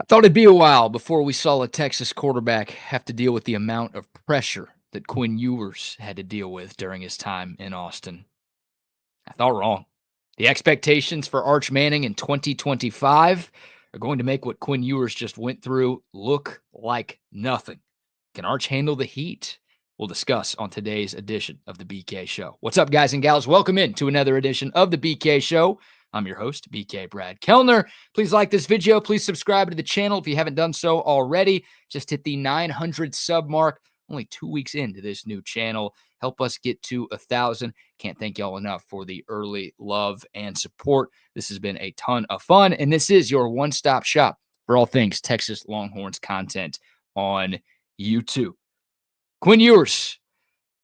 I thought it'd be a while before we saw a Texas quarterback have to deal with the amount of pressure that Quinn Ewers had to deal with during his time in Austin. I thought wrong. The expectations for Arch Manning in 2025 are going to make what Quinn Ewers just went through look like nothing. Can Arch handle the heat? We'll discuss on today's edition of the BK Show. What's up, guys and gals? Welcome in to another edition of the BK Show. I'm your host, BK Brad Kellner. Please like this video. Please subscribe to the channel if you haven't done so already. Just hit the 900 sub mark. Only 2 weeks into this new channel. Help us get to 1,000. Can't thank y'all enough for the early love and support. This has been a ton of fun, and this is your one-stop shop for all things Texas Longhorns content on YouTube. Quinn Ewers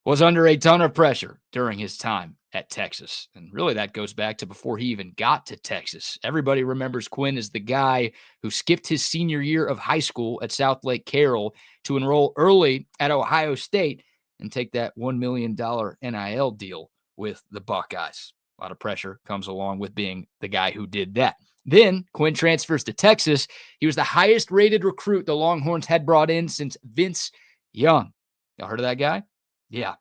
was under a ton of pressure during his time at Texas. And really, that goes back to before he even got to Texas. Everybody remembers Quinn as the guy who skipped his senior year of high school at South Lake Carroll to enroll early at Ohio State and take that $1 million NIL deal with the Buckeyes. A lot of pressure comes along with being the guy who did that. Then Quinn transfers to Texas. He was the highest rated recruit the Longhorns had brought in since Vince Young. Y'all heard of that guy? Yeah.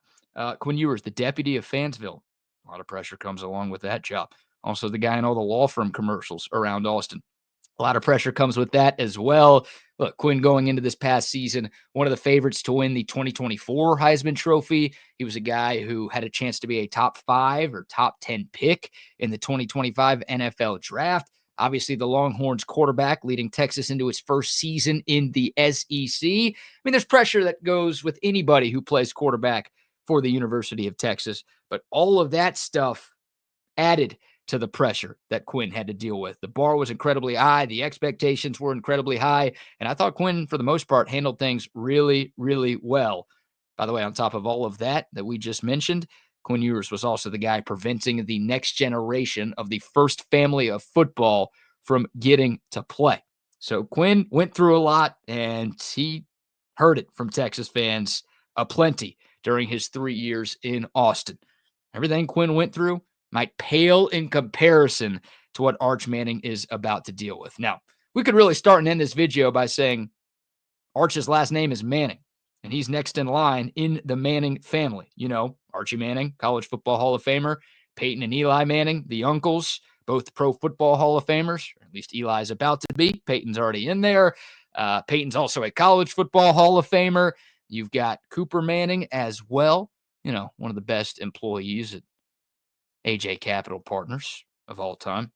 Quinn Ewers, the deputy of Fansville. A lot of pressure comes along with that job. Also, the guy in all the law firm commercials around Austin. A lot of pressure comes with that as well. Look, Quinn going into this past season, one of the favorites to win the 2024 Heisman Trophy. He was a guy who had a chance to be a top 5 or top 10 pick in the 2025 NFL Draft. Obviously, the Longhorns quarterback leading Texas into its first season in the SEC. I mean, there's pressure that goes with anybody who plays quarterback for the University of Texas, but all of that stuff added to the pressure that Quinn had to deal with. The bar was incredibly high. The expectations were incredibly high. And I thought Quinn, for the most part, handled things really, really well. By the way, on top of all of that we just mentioned, Quinn Ewers was also the guy preventing the next generation of the first family of football from getting to play. So Quinn went through a lot, and he heard it from Texas fans aplenty during his 3 years in Austin. Everything Quinn went through might pale in comparison to what Arch Manning is about to deal with. Now, we could really start and end this video by saying Arch's last name is Manning, and he's next in line in the Manning family. You know, Archie Manning, College Football Hall of Famer, Peyton and Eli Manning, the uncles, both Pro Football Hall of Famers, or at least Eli's about to be. Peyton's already in there. Peyton's also a College Football Hall of Famer. You've got Cooper Manning as well, you know, one of the best employees at AJ Capital Partners of all time.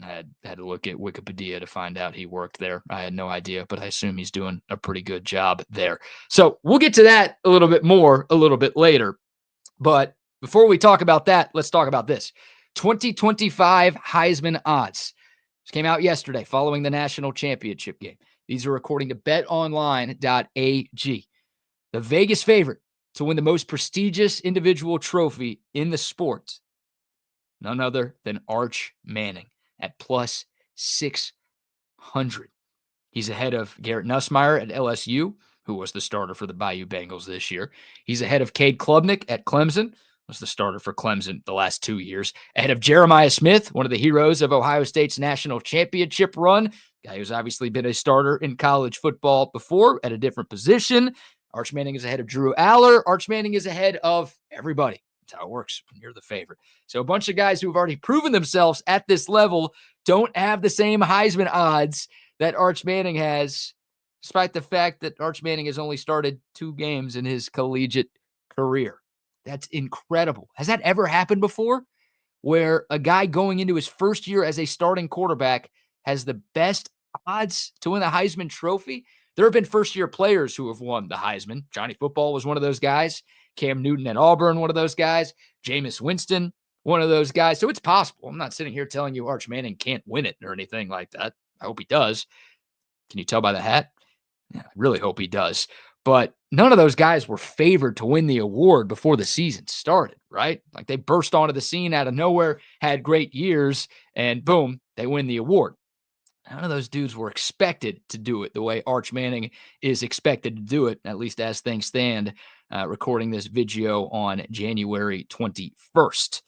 I had to look at Wikipedia to find out he worked there. I had no idea, but I assume he's doing a pretty good job there. So we'll get to that a little bit more a little bit later. But before we talk about that, let's talk about this. 2025 Heisman odds. This came out yesterday following the national championship game. These are according to betonline.ag. The Vegas favorite to win the most prestigious individual trophy in the sport, none other than Arch Manning at plus 600. He's ahead of Garrett Nussmeier at LSU, who was the starter for the Bayou Bengals this year. He's ahead of Cade Klubnik at Clemson, was the starter for Clemson the last 2 years. Ahead of Jeremiah Smith, one of the heroes of Ohio State's national championship run, guy who's obviously been a starter in college football before at a different position. Arch Manning is ahead of Drew Aller. Arch Manning is ahead of everybody. That's how it works when you're the favorite. So a bunch of guys who've already proven themselves at this level don't have the same Heisman odds that Arch Manning has, despite the fact that Arch Manning has only started 2 games in his collegiate career. That's incredible. Has that ever happened before, where a guy going into his first year as a starting quarterback has the best odds to win the Heisman Trophy? There have been first-year players who have won the Heisman. Johnny Football was one of those guys. Cam Newton at Auburn, one of those guys. Jameis Winston, one of those guys. So it's possible. I'm not sitting here telling you Arch Manning can't win it or anything like that. I hope he does. Can you tell by the hat? Yeah, I really hope he does. But none of those guys were favored to win the award before the season started, right? Like they burst onto the scene out of nowhere, had great years, and boom, they win the award. None of those dudes were expected to do it the way Arch Manning is expected to do it, at least as things stand, recording this video on January 21st.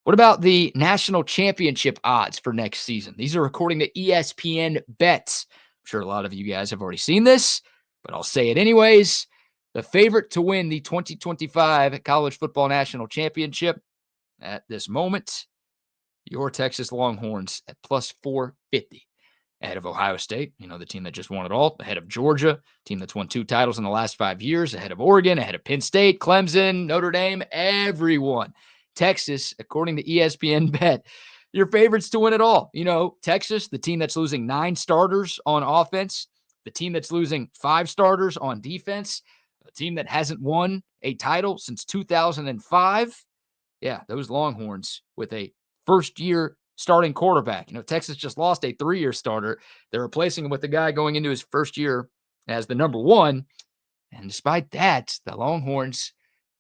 What about the national championship odds for next season? These are according to ESPN bets sure a lot of you guys have already seen this, but I'll say it anyways. The favorite to win the 2025 College Football National Championship at this moment, your Texas Longhorns at plus 450. Ahead of Ohio State, the team that just won it all, ahead of Georgia, team that's won 2 titles in the last 5 years, ahead of Oregon, ahead of Penn State, Clemson, Notre Dame, everyone. Texas, according to ESPN Bet, your favorites to win it all. Texas, the team that's losing 9 starters on offense, the team that's losing 5 starters on defense, a team that hasn't won a title since 2005. Yeah, those Longhorns with a first-year starting quarterback. Texas just lost a 3-year starter. They're replacing him with the guy going into his first year as the number 1. And despite that, the Longhorns,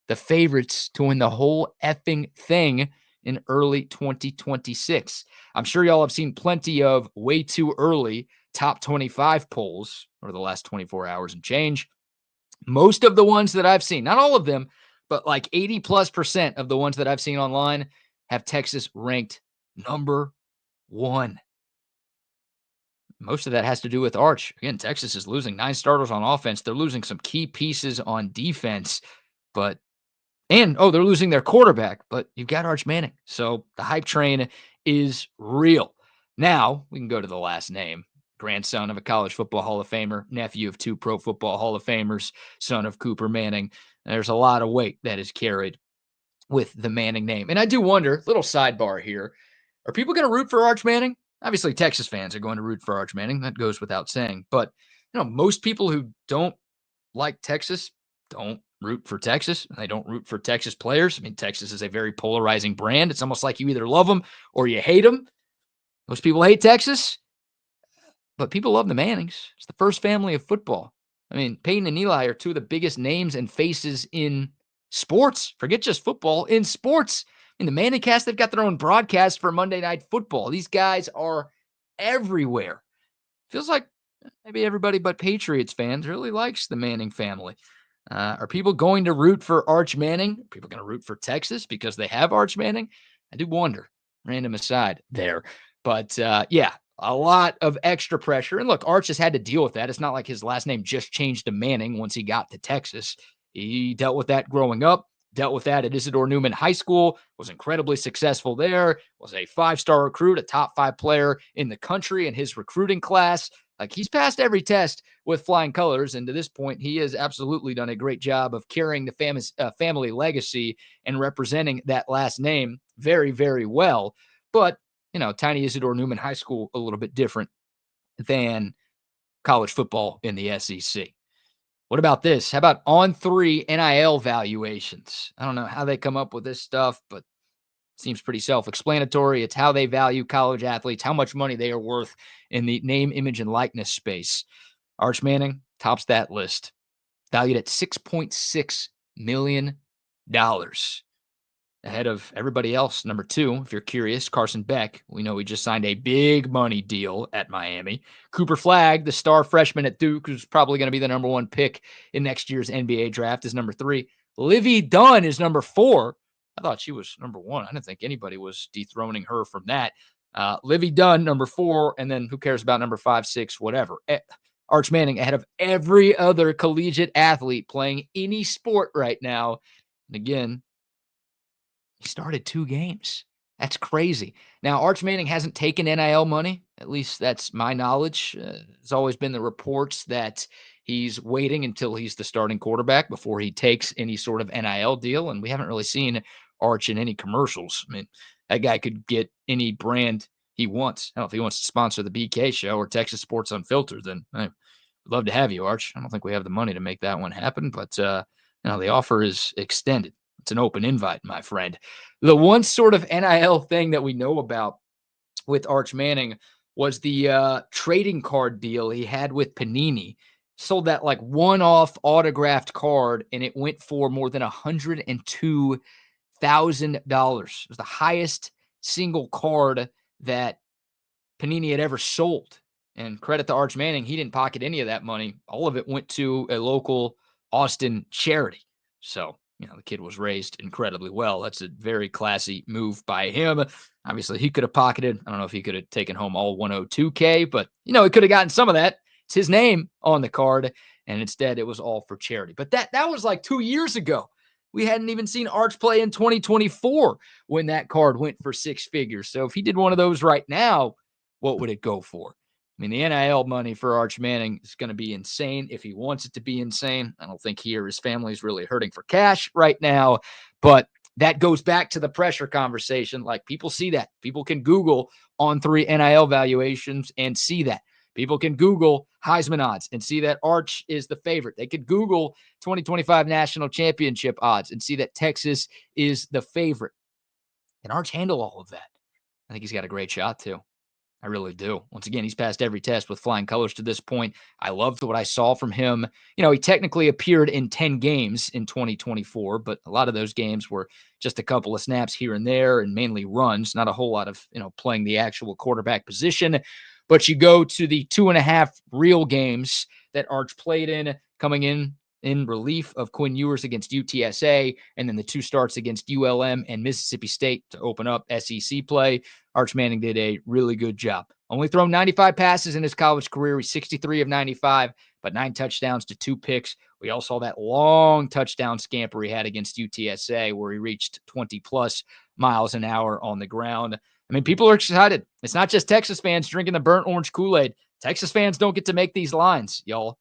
the favorites to win the whole effing thing in early 2026. I'm sure y'all have seen plenty of way too early top 25 polls over the last 24 hours and change. Most of the ones that I've seen, not all of them, but like 80+% of the ones that I've seen online have Texas ranked number 1. Most of that has to do with Arch. Again, Texas is losing 9 starters on offense. They're losing some key pieces on defense, they're losing their quarterback, but you've got Arch Manning. So the hype train is real. Now we can go to the last name. Grandson of a college football Hall of Famer, nephew of 2 Pro Football Hall of Famers, son of Cooper Manning. There's a lot of weight that is carried with the Manning name. And I do wonder, little sidebar here, are people going to root for Arch Manning? Obviously, Texas fans are going to root for Arch Manning. That goes without saying. But, most people who don't like Texas don't root for Texas. They don't root for Texas players. I mean, Texas is a very polarizing brand. It's almost like you either love them or you hate them. Most people hate Texas, but people love the Mannings. It's the first family of football. I mean, Peyton and Eli are 2 of the biggest names and faces in sports. Forget just football, in sports. In the Manning cast, they've got their own broadcast for Monday Night Football. These guys are everywhere. Feels like maybe everybody but Patriots fans really likes the Manning family. Are people going to root for Arch Manning? Are people going to root for Texas because they have Arch Manning? I do wonder. Random aside there. But yeah, a lot of extra pressure. And look, Arch has had to deal with that. It's not like his last name just changed to Manning once he got to Texas. He dealt with that growing up, dealt with that at Isidore Newman High School, was incredibly successful there, was a 5-star recruit, a top 5 player in the country in his recruiting class. Like, he's passed every test with flying colors, and to this point, he has absolutely done a great job of carrying the family legacy and representing that last name very, very well. But, tiny Isidore Newman High School, a little bit different than college football in the SEC. What about this? How about On3 NIL valuations? I don't know how they come up with this stuff, but seems pretty self-explanatory. It's how they value college athletes, how much money they are worth in the name, image, and likeness space. Arch Manning tops that list, valued at $6.6 million. Ahead of everybody else. Number 2, if you're curious, Carson Beck. We know he just signed a big money deal at Miami. Cooper Flagg, the star freshman at Duke, who's probably going to be the number 1 pick in next year's NBA draft, is number 3. Livy Dunn is number 4. I thought she was number 1. I didn't think anybody was dethroning her from that. Livy Dunn, number 4, and then who cares about number 5, 6, whatever. Arch Manning ahead of every other collegiate athlete playing any sport right now. And again, he started 2 games. That's crazy. Now, Arch Manning hasn't taken NIL money. At least that's my knowledge. There's always been the reports that he's waiting until he's the starting quarterback before he takes any sort of NIL deal, and we haven't really seen Arch in any commercials. I mean, that guy could get any brand he wants. Hell, if he wants to sponsor the BK show or Texas Sports Unfiltered, then I'd love to have you, Arch. I don't think we have the money to make that one happen, but the offer is extended. It's an open invite, my friend. The one sort of NIL thing that we know about with Arch Manning was the trading card deal he had with Panini. Sold that like one-off autographed card, and it went for more than $102,000. It was the highest single card that Panini had ever sold. And credit to Arch Manning, he didn't pocket any of that money. All of it went to a local Austin charity. So, the kid was raised incredibly well. That's a very classy move by him. Obviously, he could have pocketed. I don't know if he could have taken home all 102K, but, he could have gotten some of that. It's his name on the card, and instead it was all for charity. But that was like 2 years ago. We hadn't even seen Arch play in 2024 when that card went for six figures. So if he did one of those right now, what would it go for? I mean, the NIL money for Arch Manning is going to be insane if he wants it to be insane. I don't think he or his family is really hurting for cash right now, but that goes back to the pressure conversation. Like, people see that. People can Google on three NIL valuations and see that. People can Google Heisman odds and see that Arch is the favorite. They could Google 2025 national championship odds and see that Texas is the favorite. Can Arch handle all of that? I think he's got a great shot too. I really do. Once again, he's passed every test with flying colors to this point. I loved what I saw from him. He technically appeared in 10 games in 2024, but a lot of those games were just a couple of snaps here and there and mainly runs, not a whole lot of, playing the actual quarterback position. But you go to the 2.5 real games that Arch played in, coming in relief of Quinn Ewers against UTSA, and then the two starts against ULM and Mississippi State to open up SEC play. Arch Manning did a really good job. Only thrown 95 passes in his college career. He's 63 of 95, but 9 touchdowns to 2 picks. We all saw that long touchdown scamper he had against UTSA where he reached 20-plus miles an hour on the ground. I mean, people are excited. It's not just Texas fans drinking the burnt orange Kool-Aid. Texas fans don't get to make these lines, y'all.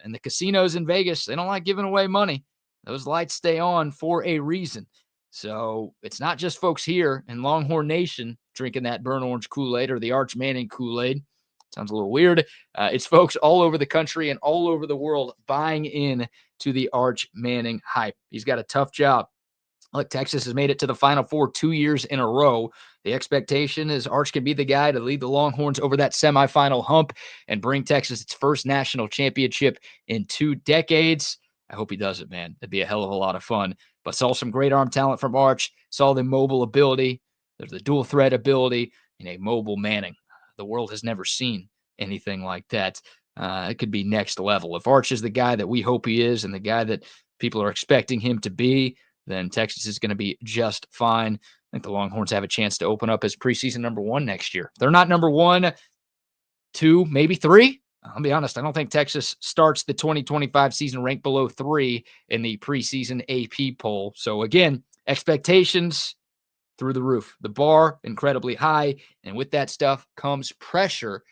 And the casinos in Vegas, they don't like giving away money. Those lights stay on for a reason. So it's not just folks here in Longhorn Nation drinking that burnt orange Kool-Aid or the Arch Manning Kool-Aid. Sounds a little weird. It's folks all over the country and all over the world buying in to the Arch Manning hype. He's got a tough job. Look, Texas has made it to the Final Four 2 years in a row. The expectation is Arch can be the guy to lead the Longhorns over that semifinal hump and bring Texas its first national championship in 2 decades. I hope he does it, man. It'd be a hell of a lot of fun. But saw some great arm talent from Arch, saw the mobile ability. There's the dual threat ability and a mobile Manning. The world has never seen anything like that. It could be next level. If Arch is the guy that we hope he is and the guy that people are expecting him to be, then Texas is going to be just fine. I think the Longhorns have a chance to open up as preseason number 1 next year. If they're not number 1, 2, maybe 3. I'll be honest, I don't think Texas starts the 2025 season ranked below 3 in the preseason AP poll. So again, expectations through the roof. The bar incredibly high, and with that stuff comes pressure.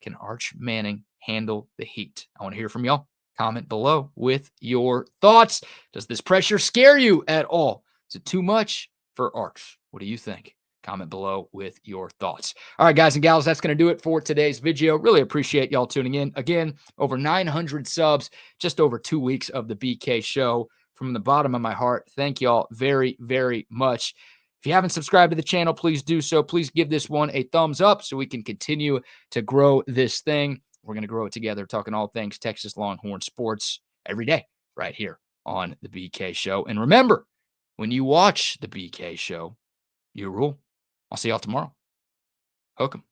Can Arch Manning handle the heat? I want to hear from y'all. Comment below with your thoughts. Does this pressure scare you at all? Is it too much for Arch? What do you think? Comment below with your thoughts. All right, guys and gals, that's going to do it for today's video. Really appreciate y'all tuning in. Again, over 900 subs, just over 2 weeks of the BK show. From the bottom of my heart, thank y'all very, very much. If you haven't subscribed to the channel, please do so. Please give this one a thumbs up so we can continue to grow this thing. We're going to grow it together, talking all things Texas Longhorn sports every day right here on the BK Show. And remember, when you watch the BK Show, you rule. I'll see y'all tomorrow. Hook 'em.